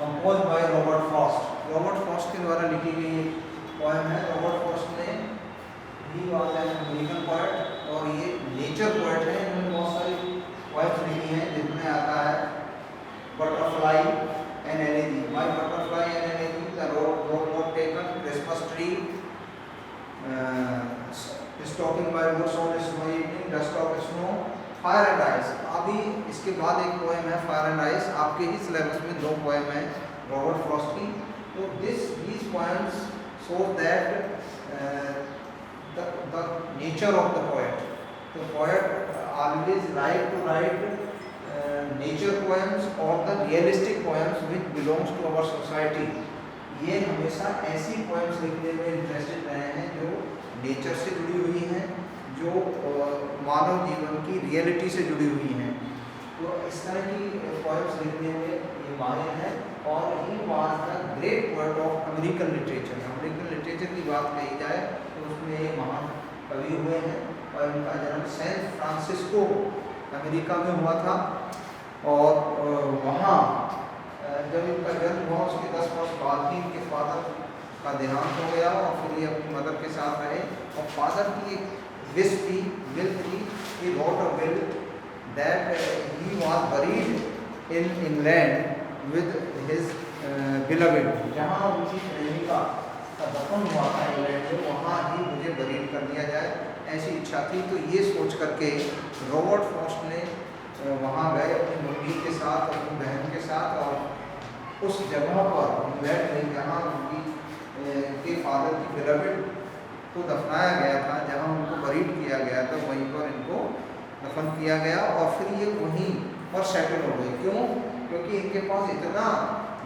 Compose by Robert Frost. Robert Frost के द्वारा लिखी गई पोएम है। रॉबर्ट फ्रॉस्ट ने he was an American poet और ये नेचर पोएट है। इन्होंने बहुत सारी पोएम्स लिखी हैं जिनमें आता है butterfly and anything, my butterfly and anything, the road not taken, Christmas tree, stocking by woods on snow evening, dust of snow, fire and ice. अभी इसके बाद एक पोएम है फायर एंड आइस। आपके ही सिलेबस में 2 पोएम है Robert Frost की। तो these poems show that the nature of the poet. The poet always write nature poems or the realistic poems which belongs to our society. ये हमेशा ऐसी poems लिखने में इंटरेस्टेड रहे हैं जो नेचर से जुड़ी हुई हैं, जो मानव जीवन की रियलिटी से जुड़ी हुई हैं। तो इस तरह की पोएम्स लिखने में ये माहिर है। और he was the great poet of American literature. American literature की बात कही जाए तो उसमें ये महान कवि हुए हैं और इनका जन्म सैन फ्रांसिस्को अमेरिका में हुआ था। और वहाँ जब इनका जन्म हुआ उसके 10 वर्ष बाद ही इनके फादर का देहांत हो गया और फिर ये अपनी मदर के साथ रहे। और फादर की एक विल थी, he wrote a will that he was buried in England with his beloved. जहाँ उनकी प्रेमिका का दफन हुआ था इंग्लैंड में, वहाँ ही मुझे बरीड कर दिया जाए, ऐसी इच्छा थी। तो ये सोच करके रॉबर्ट फ्रॉस्ट ने वहाँ गए अपनी मम्मी के साथ, अपनी बहन के साथ, और उस जगह पर इंग्लैंड में जहाँ उनकी के फादर की बिलवेड को दफनाया गया था, जहाँ उनको बरीड किया गया था, वहीं पर इनको दफन किया गया। और फिर ये वहीं पर सेटल हो गए। क्यों? क्योंकि इनके पास इतना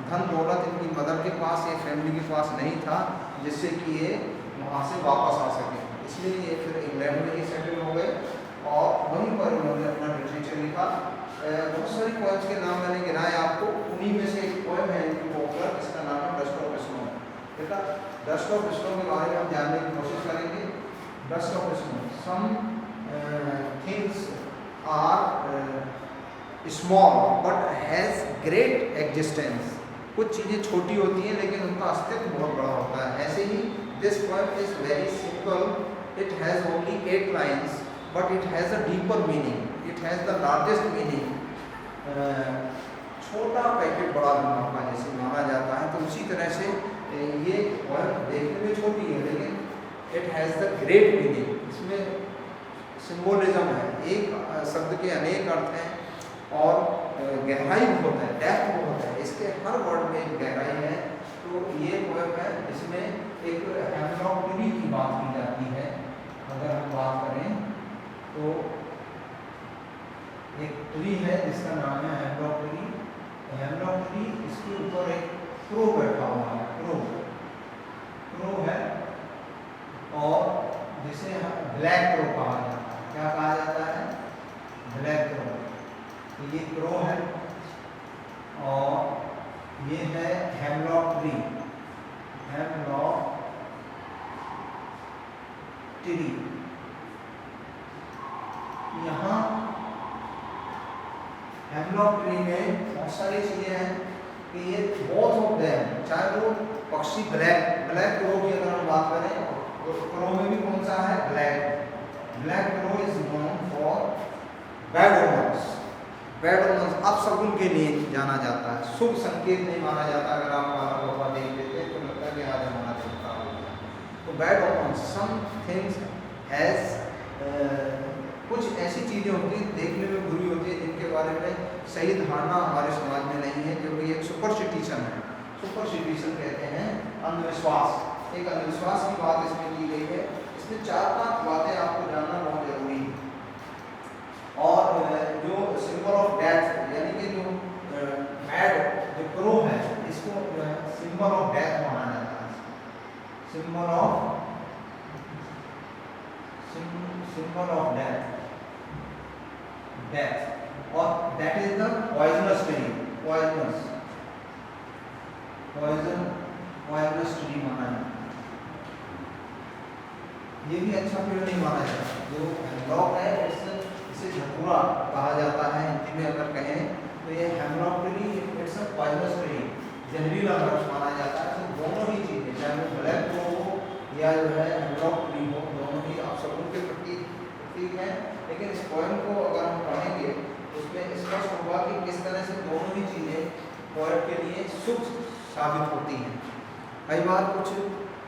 धन दौलत इनकी मदर के पास, ये फैमिली के पास नहीं था जिससे कि ये वहाँ से वापस आ सके। इसलिए ये फिर इंग्लैंड में ही सेटल हो गए और वहीं पर उन्होंने अपना लिटरेचर लिखा। बहुत सारी पोएम्स के नाम मैंने गिनाए आपको, उन्हीं में से एक पोएम है इनकी पॉपुलर, इसका नाम है डस्ट ऑफ स्नो। बेटा डस्ट ऑफ स्नो के बारे में हम जानने की कोशिश करेंगे। Dust of snow, some things are small but has great existence. कुछ चीज़ें छोटी होती हैं लेकिन उनका अस्तित्व बहुत बड़ा होता है। ऐसे ही this poem is very simple, it has only 8 lines but it has a deeper meaning, it has the largest meaning. छोटा पैकेट बड़ा मुनाफा जैसे माना जाता है, तो उसी तरह से ये पोएम देखने में छोटी है लेकिन it has the great meaning. इसमें सिंबोलिज्म है, एक शब्द के अनेक अर्थ हैं और गहराई बहुत है, डेप्थ बहुत है, इसके हर वर्ड में एक गहराई है। तो ये पोएम है इसमें एक हेमलॉक ट्री की बात की जाती है। अगर हम बात करें तो एक ट्री है जिसका नाम है हेमलॉक ट्री। हेमलॉक ट्री, इसके ऊपर एक क्रो बैठा हुआ है, क्रो है, और जिसे हम ब्लैक क्रो कहा जाता है। क्या कहा जाता है? Black crow. तो ये क्रो है और ये है हेमलॉक ट्री, हेमलॉक ट्री। यहाँ हेमलॉक ट्री में बहुत सारी चीज़ें हैं कि ये बोथ ऑफ देम, चाहे वो पक्षी ब्लैक क्रो की अगर हम बात करें तो क्रो में भी कौन सा है? Black crow is known for bad omens. Bad omens अपशगुन के लिए जाना जाता है, शुभ संकेत नहीं माना जाता। अगर आप बारह बाबा देख लेते तो लगता है कि आज हमारा दिन खराब हो गया। तो bad omens, some things has, कुछ ऐसी चीज़ें होती हैं देखने में बुरी होती है जिनके बारे में सही धारणा हमारे समाज में नहीं है, जो कि एक सुपरस्टिशन है। सुपरस्टिशन कहते हैं अंधविश्वास। एक अंधविश्वास की बात इसमें की गई है। इसमें 4-5 बातें आपको जानना बहुत जरूरी है। और जो सिंबल ऑफ डेथ, यानी कि जो बैड जो क्रो है, इसको सिंबल ऑफ डेथ माना जाता है। सिंबल ऑफ डेथ, और that is the poisonous tree, poisonous tree माना जाता है। ये भी अच्छा पेड़ नहीं माना जाता। जो हेमलॉक है इसे धतूरा कहा जाता है हिंदी में अगर कहें तो। ये hemlock tree it's a poisonous tree, generally lumbers माना जाता है। तो दोनों ही चीज़ें, चाहे वो ब्लैक हो या जो है हेमलॉक ट्री हो, दोनों ही आप शगुन के प्रतीक हैं। लेकिन इस पोएम को अगर हम पढ़ेंगे तो उसमें स्पष्ट होगा कि किस तरह से दोनों ही चीज़ें पोएट के लिए शुभ साबित होती हैं। कई बार कुछ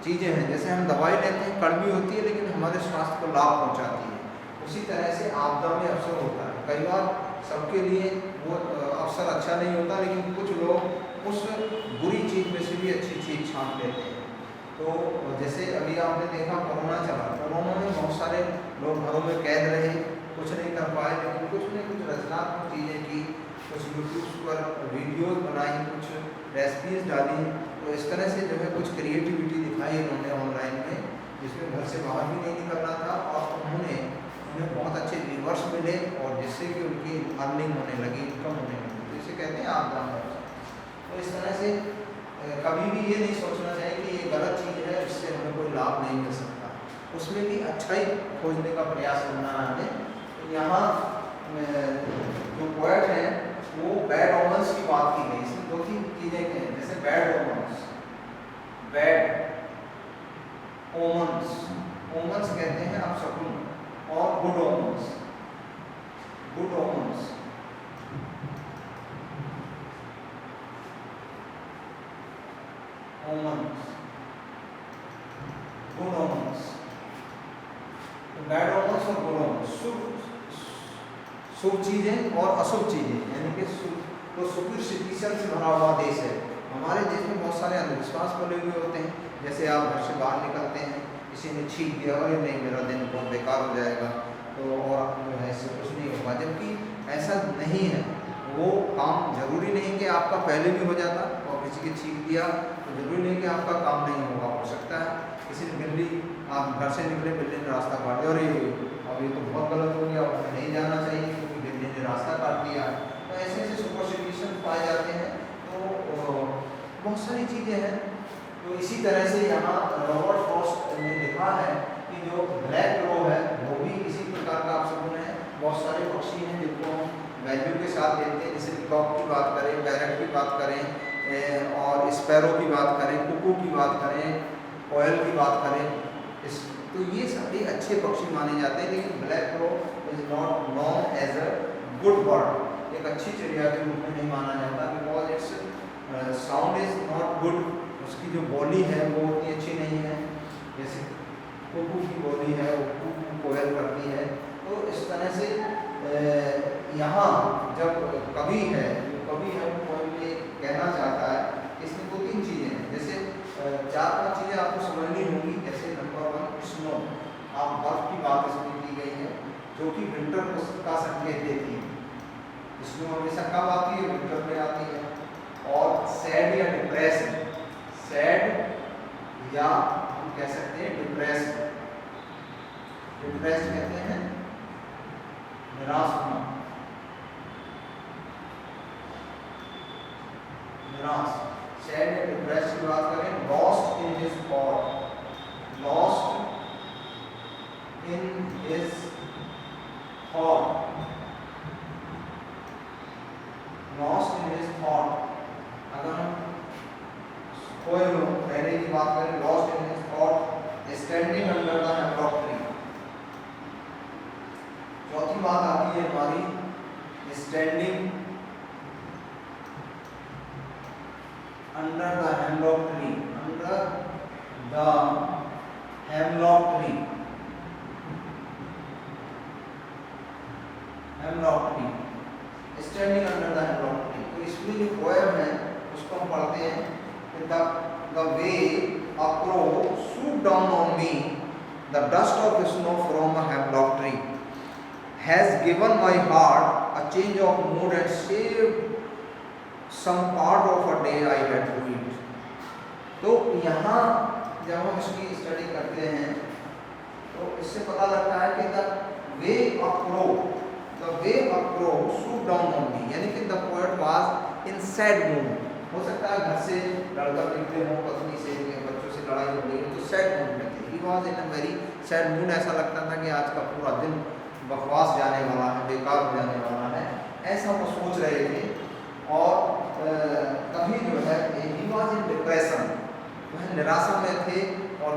चीज़ें हैं, जैसे हम दवाई लेते हैं, कड़वी होती है लेकिन हमारे स्वास्थ्य को लाभ पहुंचाती है। उसी तरह से आपदा में अवसर होता है। कई बार सबके लिए वो अवसर अच्छा नहीं होता, लेकिन कुछ लोग उस बुरी चीज़ में से भी अच्छी चीज़ छांट लेते हैं। तो जैसे अभी आपने देखा कोरोना चला, कोरोना में बहुत सारे लोग घरों में कैद रहे, कुछ नहीं कर पाए, लेकिन कुछ ने कुछ रचनात्मक चीज़ें की, कुछ यूट्यूब पर वीडियोज़ बनाई, कुछ रेसिपीज़ डाली। तो इस तरह से जो है कुछ क्रिएटिविटी दिखाई उन्होंने ऑनलाइन में, जिसमें घर से बाहर भी नहीं निकलना था और उन्हें बहुत अच्छे व्यूवर्स मिले और जिससे कि उनकी अर्निंग होने लगी, इनकम होने लगी। तो इसे कहते हैं आपदा में अवसर। तो इस तरह से कभी भी ये नहीं सोचना चाहिए कि ये गलत चीज़ है, इससे हमें कोई लाभ नहीं मिल सकता, उसमें भी अच्छाई खोजने का प्रयास करना है हमें। तो यहाँ जो पोएट हैं वो बैड ओमन्स की बात की गई। इसमें दो तीन चीज़ें हैं, जैसे bad omens, bad omens, omens कहते हैं आप शकुन, और good omens, good omens. Omens, good omens, bad omens और गुड ओमन्स, शुभ चीजें और अशुभ चीजें, यानी कि तो सुपरस्टिशन से भरा हुआ देश है। हमारे देश में बहुत सारे अंधविश्वास बने हुए होते हैं, जैसे आप घर से बाहर निकलते हैं, किसी ने छींक दिया, अरे नहीं मेरा दिन बहुत बेकार हो जाएगा, तो और जो है इससे कुछ नहीं होगा, जबकि ऐसा नहीं है। वो काम जरूरी नहीं कि आपका पहले भी हो जाता, और किसी के छींक दिया तो जरूरी नहीं कि आपका काम नहीं होगा। हो सकता है किसी ने बिल्ली, आप घर से निकले, बिल्ली ने रास्ता काट दिया, और ये तो बहुत गलत हो गया, हमें नहीं जाना चाहिए क्योंकि बिल्ली ने रास्ता काट दिया। तो ऐसे ऐसे सुपरस्टिशन पाए जाते हैं। तो बहुत सारी चीज़ें हैं। तो इसी तरह से यहाँ रॉबर्ट फ्रॉस्ट ने लिखा है कि जो ब्लैक क्रो है वो भी इसी प्रकार का अपशगुन है। बहुत सारे पक्षी हैं जिनको हम वैल्यू के साथ देते हैं, जैसे पिकॉक की बात करें, पैरट की बात करें, और स्पैरो की बात करें, कुकू की बात करें, कोयल की बात करें, तो ये सारे अच्छे पक्षी माने जाते हैं। लेकिन black crow is not known as a good bird, एक अच्छी चिड़िया के रूप में नहीं माना जाता, because its sound is not good. उसकी जो बोली है वो उतनी अच्छी नहीं है, जैसे कुकू की बोली है, वो कुकू कोयल करती है। तो इस तरह से यहाँ जब कवि है, जो कवि है वो ये कहना चाहता है, इसमें दो तीन चीज़ें हैं, जैसे चार पांच चीज़ें आपको समझनी होंगी। जैसे नंबर 1 स्नो, आप बर्फ की बात इसमें की गई है, जो कि विंटर का संकेत देती है। स्नो हमेशा कब आती है? विंटर में आती है। और सैड या डिप्रेस, सैड या हम कह सकते हैं डिप्रेस, डिप्रेस कहते हैं निराश होना, निराश। सैड या डिप्रेस की बात करें, lost in his thought, lost in his thought, lost in his thought. अगर हम खोए हो रहने की बात करें, lost in his thought, standing under the hemlock tree. चौथी बात आती है हमारी standing under the hemlock tree, under the hemlock tree, hemlock tree, standing under the hemlock tree. तो इसमें जो पोएम है उसको हम पढ़ते हैं कि the way a crow swooped down on me, the dust of snow from a hemlock tree has given my heart a change of mood and saved some part of a day I had to eat. तो यहाँ जब हम इसकी study करते हैं तो इससे पता लगता है कि the way a crow swooped down on me, यानी कि the poet was in sad mood. हो सकता है घर से लड़कर निकले हों, पत्नी से या बच्चों से लड़ाई हो गई, तो सैड मूड में थे। He was in a very sad mood. ऐसा लगता था कि आज का पूरा दिन बकवास जाने वाला है, बेकार हो जाने वाला है, ऐसा वो सोच रहे थे। और कभी जो है ही वॉज इन डिप्रेशन, वह निराशा में थे और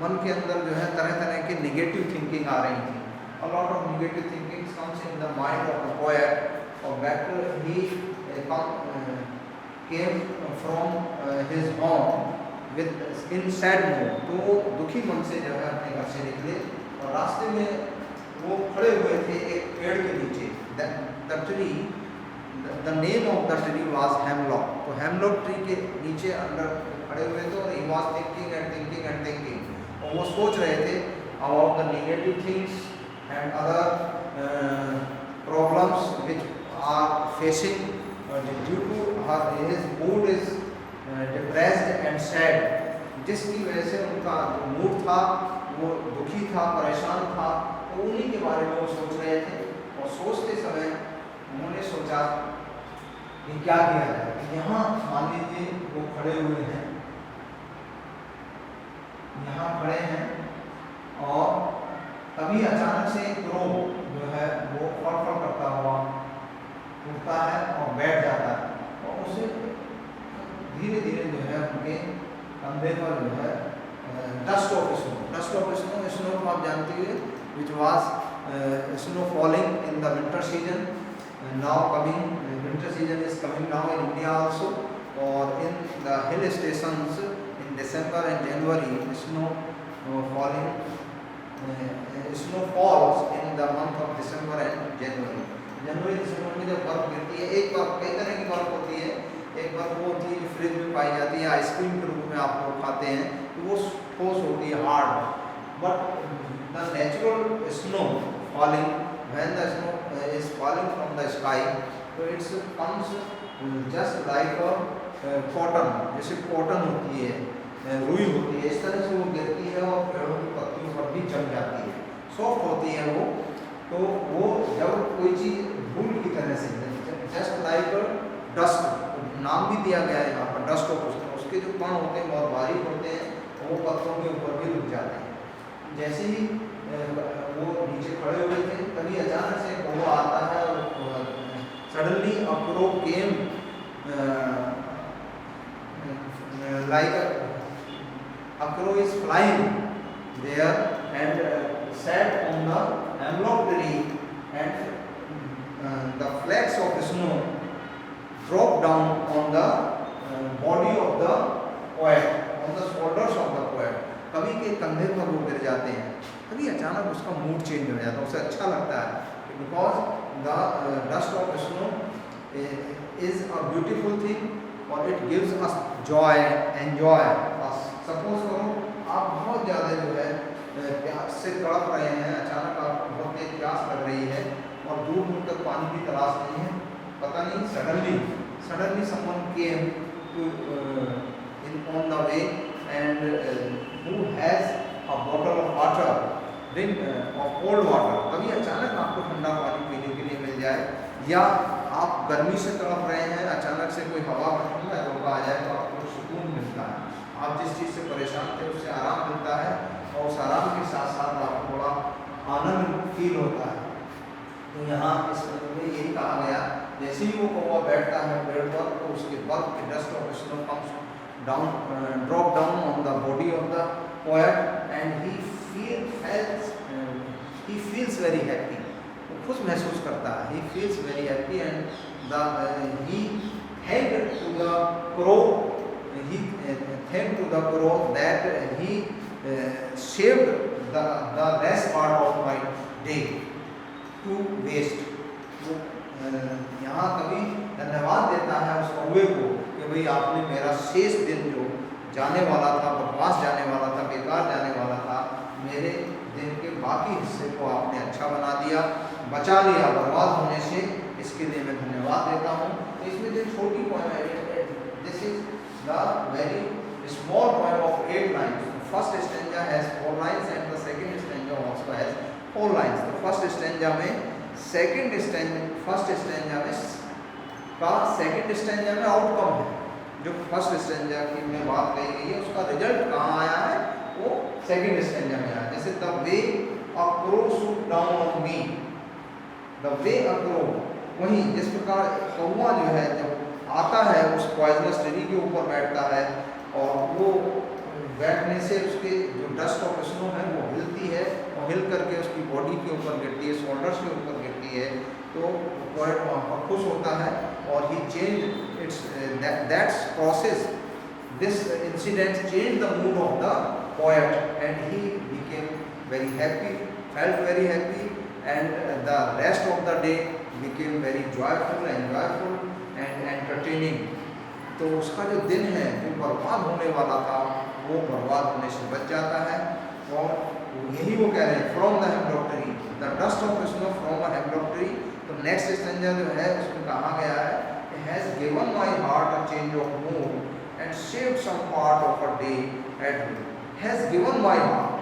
मन के अंदर जो है तरह तरह की नेगेटिव थिंकिंग आ रही थी। A lot of negative thinking comes in the mind of the poet, or that he came from his home with in sad mood। तो वो दुखी मन से जो है अपने घर से निकले और रास्ते में वो खड़े हुए थे एक पेड़ के नीचे। The tree, the name of the tree was hemlock। तो hemlock tree के नीचे अंदर खड़े हुए थे और he was thinking and thinking and thinking। और वो सोच रहे थे about the negative things and other problems which are facing due to his mood is depressed and sad। जिसकी वजह से उनका जो मूड था वो दुखी था, परेशान था, तो उन्हीं के बारे में वो सोच रहे थे। और सोचते समय उन्होंने सोचा कि क्या किया जाए। यहाँ मान लीजिए वो खड़े हुए हैं, यहाँ खड़े हैं और तभी अचानक से एक क्रो जो है वो फड़फड़ करता हुआ उठता है और बैठ जाता है और उसे धीरे धीरे जो है उनके कंधे पर जो है डस्ट ऑफ स्नो, स्नो आप जानते हैं which was snow falling in the winter season. Now coming winter season is coming now in India also, और in the hill stations in December and January snow falling snow falls in the month of December and January। जनवरी दिसंबर में जब बर्फ गिरती है, एक बर्फ कई तरह की बर्फ होती है। एक बर्फ वो होती है जो फ्रिज में पाई जाती है, आइसक्रीम के रूप में आप लोग खाते हैं, तो वो ठोस होती है, hard. But the natural snow falling, when the snow is falling from the sky, तो it's comes just like a cotton, जैसे कॉटन होती है, रुई होती है, इस तरह से वो गिरती है और पेड़ों की पत्तियों पर भी जम जाती है, सॉफ्ट होती है वो। तो वो जब कोई चीज़ धूल की तरह से, जस्ट लाइक डस्ट, नाम भी दिया गया है यहाँ पर डस्ट ऑफ स्नो, उसके जो कण होते हैं बहुत बारीक होते हैं, वो पत्तों के ऊपर भी रुक जाते हैं। जैसे ही वो नीचे खड़े हुए थे तभी अचानक से वो आता है और suddenly a crow came like a crow is flying there and sat on the hemlock tree, and the flakes of snow dropped down on the body of the poet, on the shoulders of the poet। कवि के कंधे पर वो गिर जाते हैं, तभी अचानक उसका मूड चेंज हो जाता है, उसे अच्छा लगता है। Because the dust of snow is a beautiful thing और it gives us joy, enjoy. Suppose करो आप बहुत ज़्यादा जो है प्यास से तड़प रहे हैं, अचानक आपको बहुत तेज प्यास लग रही है और दूर दूर तक पानी की तलाश नहीं है, पता नहीं suddenly someone came to in on the way and who has a bottle of water, drink of cold water. कभी अचानक आपको ठंडा पानी पीने के लिए मिल जाए, या आप गर्मी से तड़प रहे हैं, अचानक से कोई हवा का ठंडा झोंका आ जाए तो आपको सुकून मिलता है, आप जिस चीज़ से परेशान थे उससे आराम मिलता है और उस आराम के साथ साथ आपको बड़ा आनंद फील होता है। तो यहाँ इस में यही कहा गया, जैसे ही वो कौवा बैठता है पेड़ पर तो उसके बर्फ के dust of snow comes down, drop down on the body of the poet and he feels very happy, खुश महसूस करता है, he feels very happy and he thanked to the crow, he thanked to the crow that he saved the rest part of my day to waste। वो यहाँ कभी धन्यवाद देता है उस कौवे को कि भाई आपने मेरा शेष दिन जो जाने वाला था, बकवास जाने वाला था, बेकार जाने वाला था, मेरे दिन के बाकी हिस्से को आपने अच्छा बना दिया, बचा लिया बर्बाद होने से, इसके लिए मैं धन्यवाद देता हूँ। तो इसमें जो छोटी पोएम है, this is the very small poem of 8 lines। The first stanza has 4 lines and the second stanza also has 4 lines। तो first stanza में first stanza में का second stanza में आउटकम है, जो first stanza की में बात कही गई है उसका रिजल्ट कहाँ आया है, वो second stanza में आया। जैसे the way a crow swooped down on me, the way a crow, वहीं जिस प्रकार कौवा जो है जब आता है उस पॉइजनस ट्री के ऊपर बैठता है और वो बैठने से उसके जो डस्ट ऑफ स्नो है वो हिलती है और हिल करके उसकी बॉडी के ऊपर गिरती है, शोल्डर्स के ऊपर गिरती है। तो पोएट वहाँ पर खुश होता है और he change its that's process, this incident changed the mood of the poet and he became very happy, felt very happy, and the rest of the day became very joyful and entertaining। तो उसका जो दिन है जो बर्बाद होने वाला था वो बर्बाद होने से बच जाता है। और यही वो कह रहे हैं from the hemlock tree, the dust of snow from a hemlock tree. तो नेक्स्ट स्टैंजा जो है उसमें कहा गया है, has given my heart a change of mood and saved some part of a day at will, has given my heart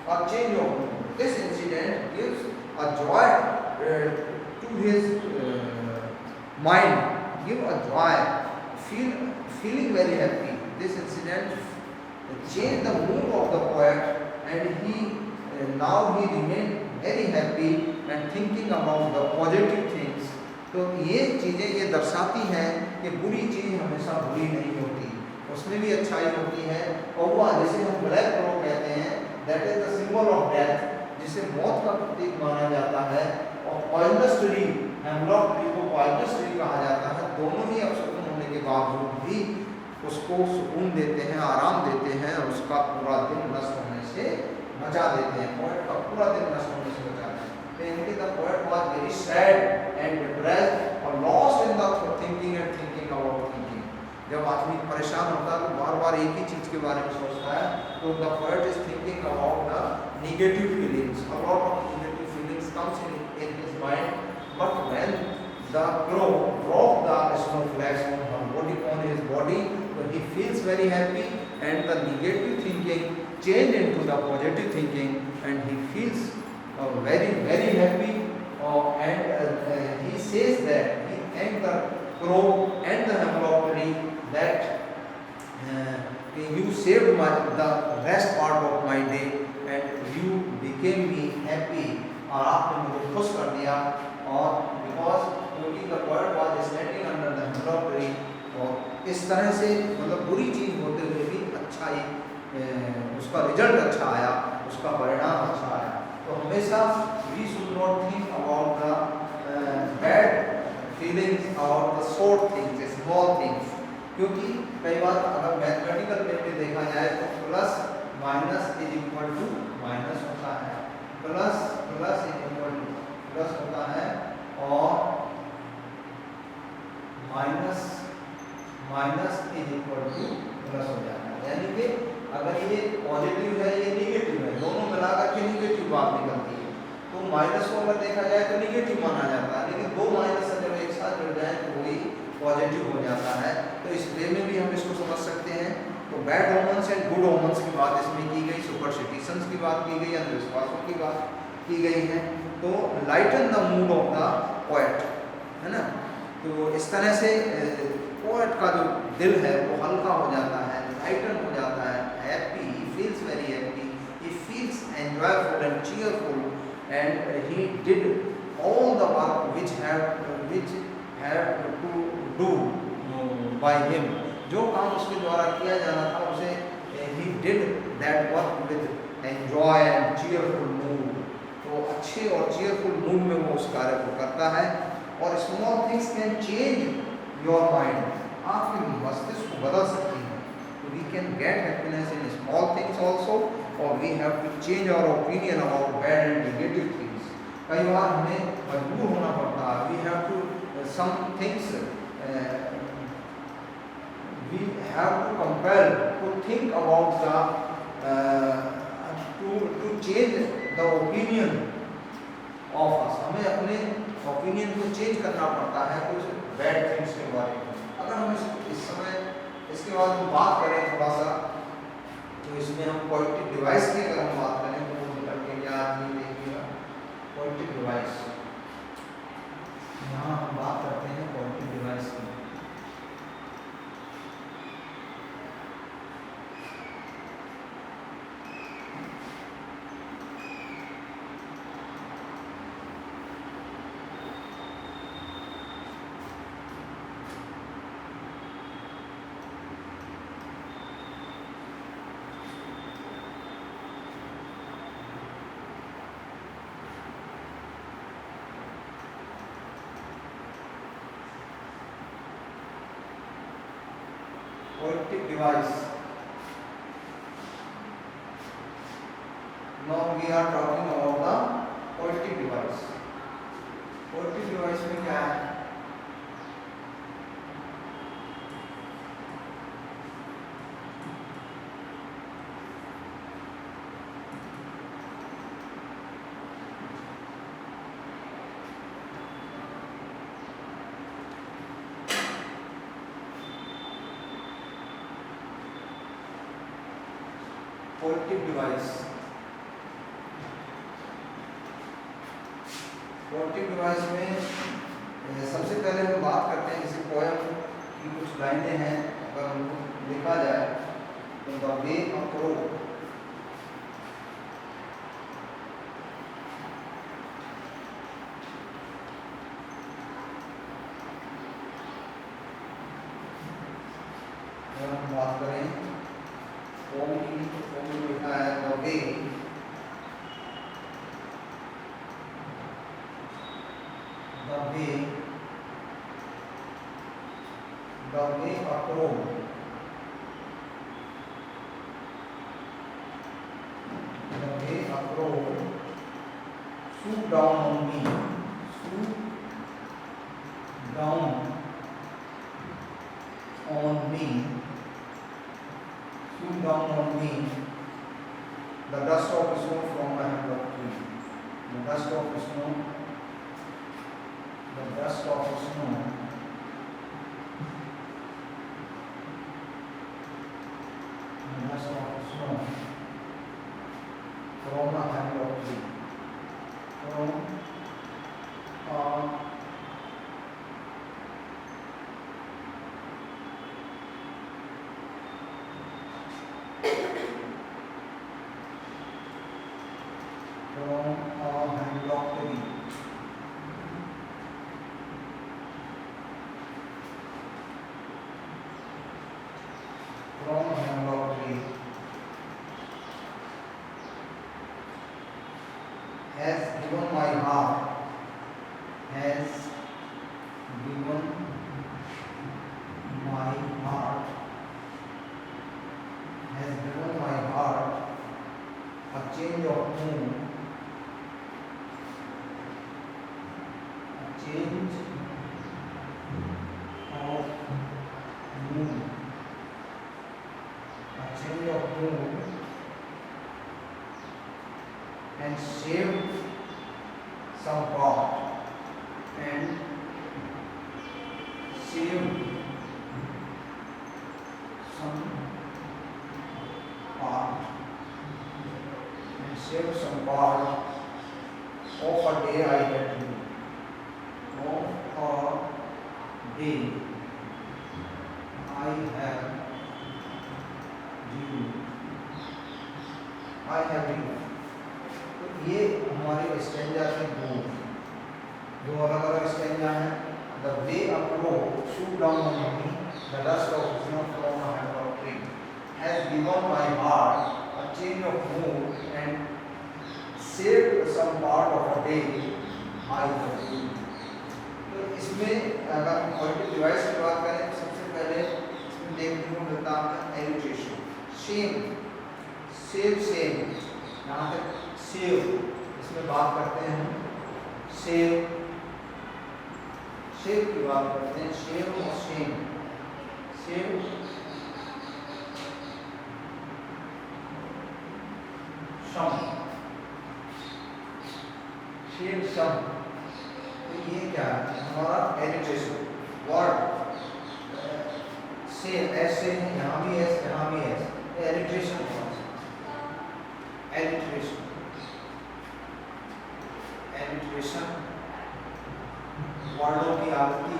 a change of mood. This incident gives a joy to his mind, give a joy, feeling very happy. This incident changed the mood of the poet and he now he remained very happy and thinking about the positive things। तो ये चीज़ें ये दर्शाती हैं कि बुरी चीज़ हमेशा बुरी नहीं होती, उसमें भी अच्छाई होती है। और वह जिसे हम ब्लैक क्रो कहते हैं, that is the symbol of death, जिसे मौत का प्रतीक माना जाता है। और पॉइजनस ट्री, हेमलॉक ट्री को पॉइजनस ट्री कहा जाता है। दोनों ही अपशकुन होने के बावजूद भी उसको सुकून देते हैं, आराम देते हैं और उसका पूरा दिन नष्ट होने से बचा देते हैं। पोएट का पूरा दिन नष्ट होने से बचाते हैं। The poet was very sad and depressed और lost in the thinking about thinking. जब आदमी परेशान होता है तो बार बार एक ही चीज़ के बारे में सोचता है। तो the poet is thinking about the negative feelings, a lot of negative feelings comes in his mind, but when the crow dropped the snowflakes on his body, so he feels very happy and the negative thinking changed into the positive thinking and he feels very happy and he says that he thanked the crow and the hemlock tree that you saved the rest part of my day and you became me happy, और आपने मुझे खुश कर दिया। और because क्योंकि the poet was standing under the hemlock tree, और इस तरह से मतलब बुरी चीज़ होते हुए भी अच्छा ही उसका रिजल्ट अच्छा आया, उसका परिणाम अच्छा आया। तो हमेशा we should not think about the bad feelings about the short things, small things, क्योंकि कई बार अगर मैथमेटिकल वे में देखा जाए तो plus minus is equal to minus होता है, plus plus is equal to plus होता है और minus minus is equal to plus हो जाता है। यानी कि अगर ये पॉजिटिव है ये नेगेटिव है, दोनों मिलाकर के नेगेटिव बात निकलती है। तो माइनस को अगर देखा जाए तो नेगेटिव माना जाता है, लेकिन दो माइनस जब एक साथ जुड़ जाए तो वही पॉजिटिव हो जाता है। तो इस वे में भी हम इसको समझ सकते हैं। तो bad omens and good omens की बात इसमें की गई, सुपरस्टिशंस की बात की गई, अंधविश्वासों की बात की गई है। तो lighten the mood of the poet, है ना। तो इस तरह से पोएट का जो दिल है वो हल्का हो जाता है, लाइटन हो जाता है, happy, he feels very happy, he feels enjoyful and cheerful and he did all the work which had to do by him। जो काम उसके द्वारा किया जाना था उसे he did that work with enjoy and cheerful mood। तो अच्छे और cheerful mood में वो उस कार्य को करता है। और small things can change your mind, आपके मस्तिष्क को बदल सकती है। We can get happiness in small things also, or we have to change our opinion about bad and negative things। कई बार हमें मजबूर होना पड़ता है, we have to some things we have to compel to think about to change the opinion of us। हमें अपने opinion को change करना पड़ता है कुछ bad things के बारे में। अगर हम इस समय इसके बाद हम बात करें थोड़ा सा, तो इसमें हम पोएटिक डिवाइस की अगर हम बात करें तो वो निकल के क्या आदमी देखिएगा, पोएटिक डिवाइस। यहाँ हम बात करते हैं पोएटिक डिवाइस की। device. Now we are talking about the poetic device. Poetic device में क्या है? पोएटिक डिवाइस, पोएटिक डिवाइस में सबसे पहले हम बात करते हैं जैसे पोएम की कुछ लाइनें हैं, अगर उनको लिखा जाए तो द वे अ क्रो, अगर हम बात करें पोएम की, तो पोएम में लिखा है the way a crow, the way a crow swooped down on me, swooped down on me, swooped down on me, the dust of snow from the hemlock tree, the dust of snow, the dust of snow, the dust of snow from the hemlock tree, from hemlock tree. From hemlock tree has given my heart, has given my heart, has given my heart a change of mood, a change of mood, a change of mood, and shaved some part, and shaved some part, and shaved some part of a day I had you, of a day I have you, I have you. तो ये हमारे stanza के दो अलग अलग stanza हैं. The way a crow shoot down on me, the dust of snow from a hemlock tree has given my heart a change of mood and saved some part of a day I have you. तो इसमें अगर हम poetic device की बात करें तो सबसे पहले इसमें देखने को मिलता है एलिट्रेशन, शेम, सेव, सेम, यहाँ तक सेव, इसमें बात करते हैं सेव, शेव की बात करते हैं, शेव और शेम, शेव, शम, शेव, शम. तो ये क्या है हमारा एलिट्रेशन वर्ड, सेम ऐसे यहाँ भी एस, यहाँ भी एस, एलिट्रेशन, एलिट्रेशन, एलिट्रेशन वर्डों की आवृत्ति,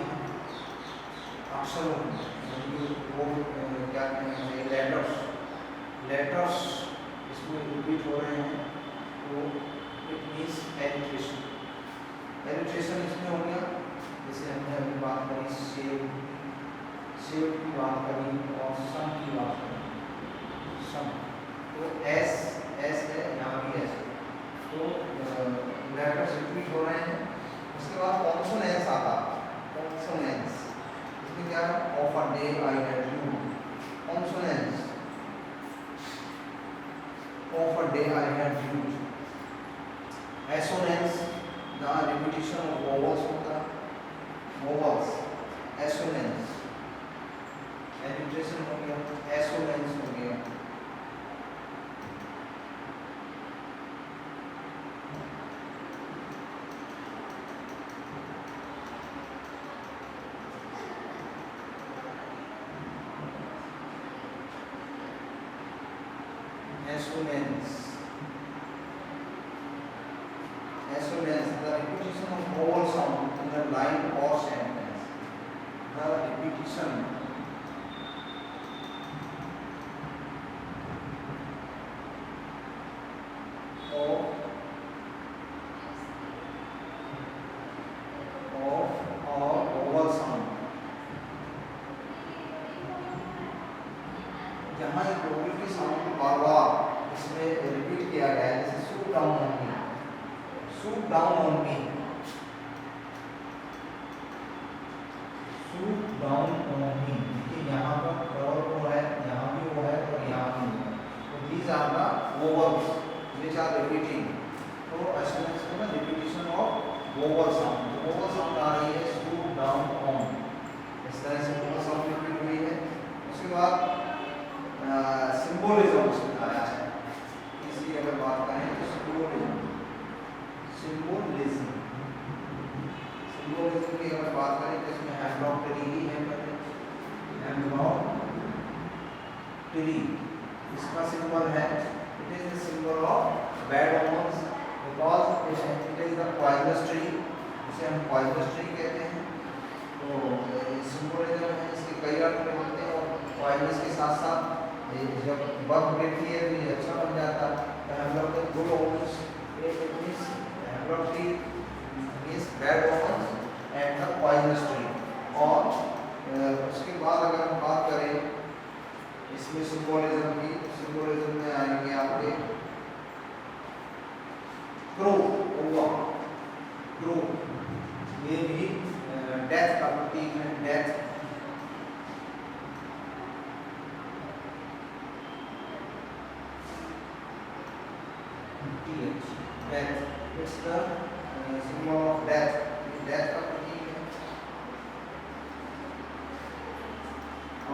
अक्षरों वो क्या कहते हैं लेटर्स, लेटर्स इसमें रिपीट हो रहे हैं तो इट मीन्स एलिट्रेशन. एलिट्रेशन इसमें हो गया जैसे हमने अभी बात करी सेव, सेव की बात करी और सम की बात करी, सम. तो एस, एस है यहाँ भी एस, तो लेटर्स रिपीट हो रहे हैं. उसके बाद कॉन्सोनेंस आता, कॉन्सोनेंस इसमें क्या है of a day I had you, consonance whatever day I had used. Assonance, the repetition of vowels होता है, vowels, assonance, alliteration हो गया, assonance हो गया. Assonance. Assonance, the repetition of vowel sound in a line or sentence. The repetition of or vowel sound. जहाँ एक vowel की sound को बार बार इसमें रिपीट किया गया है, जैसे suit down on me, suit down on me, suit down on me. देखिए यहाँ पर और वो है, यहाँ भी वो है और यहाँ भी वो है. तो these are the vowels which are repeating. तो assonance में ना repetition of vowel sound. तो vowel sound आ रही है सूट डाउन ऑन, इस तरह से vowel sound रिपीट हुई है. उसके बाद सिंबोलिज्म उसमें आया है. इसकी अगर बात करें तो सिंबोलिज्म की अगर बात करें तो इसमें हेमलॉक ट्री ही है. हेमलॉक ट्री इसका सिंबल है, it is the symbol of bad women's because it is the poisonous tree, इसे हम पॉइजनस ट्री कहते हैं. तो सिंबोलिज्म है, इसके कई अर्थ होते हैं और पॉइजनस के साथ साथ जब बर्फ गिरती है तो ये अच्छा बन जाता है. तो हम लोग good women's, hemlock tree means bad women's and the poisonous tree. और उसके बाद अगर हम बात करें इसमें सिंबोलिज्म की, सिंबोलिज्म में आएंगे आपके क्रो, क्रो, ये भी डेथ का प्रतीक है. Death death, it's the symbol of death. Death का प्रतीक है.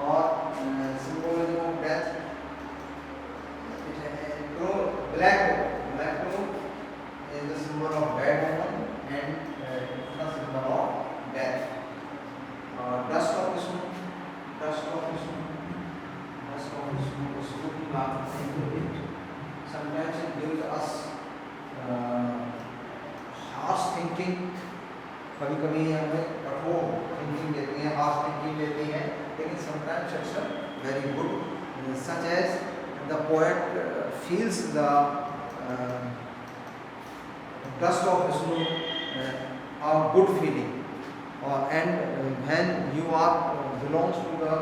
और symbolism of death, it है crow, black crow is the symbol of bad omen and the symbol of death. Dust of Vishnu, dust of Vishnu, dust of Vishnu, Vishnu की बात करें तो sometimes it gives us harsh thinking. कभी कभी हमें कठोर thinking देती है, हार्श थिंकिंग देती है, लेकिन sometimes it's very good, such as the poet feels the dust of Vishnu a good feeling, and when you are belongs to the